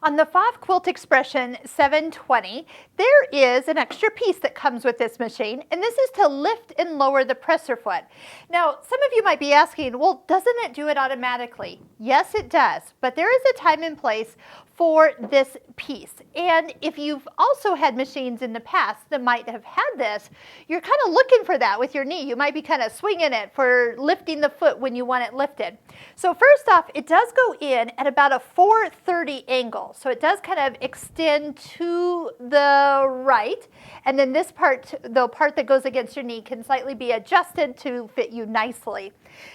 On the Pfaff Quilt Expression 720, there is an extra piece that comes with this machine, and this is to lift and lower the presser foot. Now, some of you might be asking, well, doesn't it do it automatically? Yes, it does, but there is a time and place for this piece. And if you've also had machines in the past that might have had this, you're kind of looking for that with your knee. You might be kind of swinging it for lifting the foot when you want it lifted. So first off, it does go in at about a 430 angle. So it does kind of extend to the right. And then this part, the part that goes against your knee, can slightly be adjusted to fit you nicely.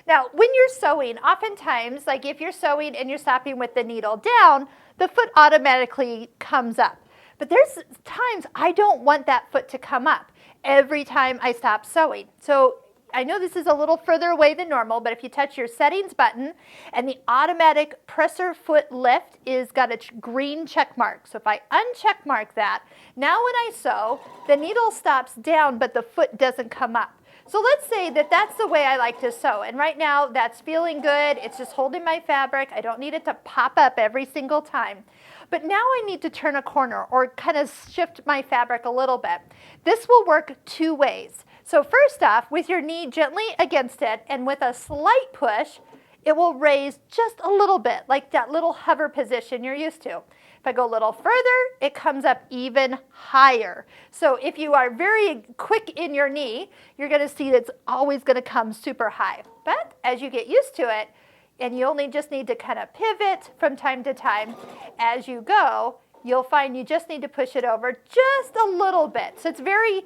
Now, when you're sewing, oftentimes, like if you're sewing and you're stopping with the needle down, the foot automatically comes up. But there's times I don't want that foot to come up every time I stop sewing. So I know this is a little further away than normal, but if you touch your settings button and the automatic presser foot lift is got a green check mark. So if I uncheck mark that, now when I sew, the needle stops down, but the foot doesn't come up. So let's say that that's the way I like to sew. And right now that's feeling good. It's just holding my fabric. I don't need it to pop up every single time. But now I need to turn a corner or kind of shift my fabric a little bit. This will work two ways. So first off, with your knee gently against it and with a slight push, it will raise just a little bit, like that little hover position you're used to. If I go a little further, it comes up even higher. So if you are very quick in your knee, you're going to see it's always going to come super high. But as you get used to it, and you only just need to kind of pivot from time to time as you go, you'll find you just need to push it over just a little bit. So it's very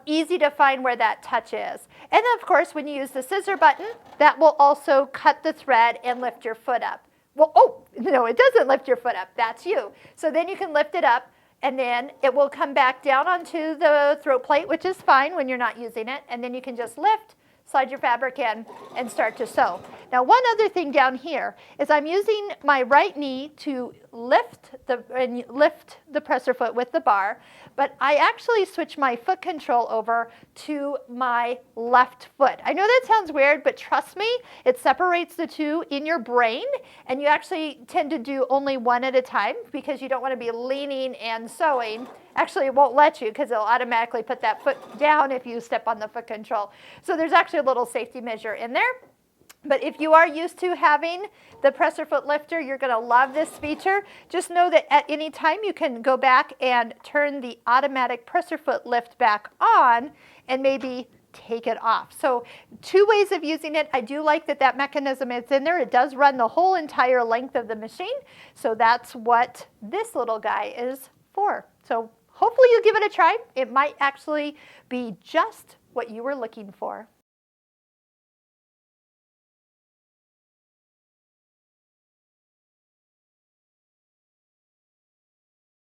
easy to find where that touch is. And of course, when you use the scissor button, that will also cut the thread and lift your foot up. Well, oh, no, it doesn't lift your foot up. That's you. So then you can lift it up, and then it will come back down onto the throat plate, which is fine when you're not using it. And then you can just lift, slide your fabric in, and start to sew. Now, one other thing down here is I'm using my right knee to lift the presser foot with the bar, but I actually switch my foot control over to my left foot. I know that sounds weird, but trust me, it separates the two in your brain, and you actually tend to do only one at a time because you don't want to be leaning and sewing. Actually, it won't let you because it'll automatically put that foot down if you step on the foot control. So there's actually a little safety measure in there. But if you are used to having the presser foot lifter, you're going to love this feature. Just know that at any time you can go back and turn the automatic presser foot lift back on and maybe take it off. So two ways of using it. I do like that that mechanism is in there. It does run the whole entire length of the machine. So that's what this little guy is for. So hopefully you give it a try. It might actually be just what you were looking for.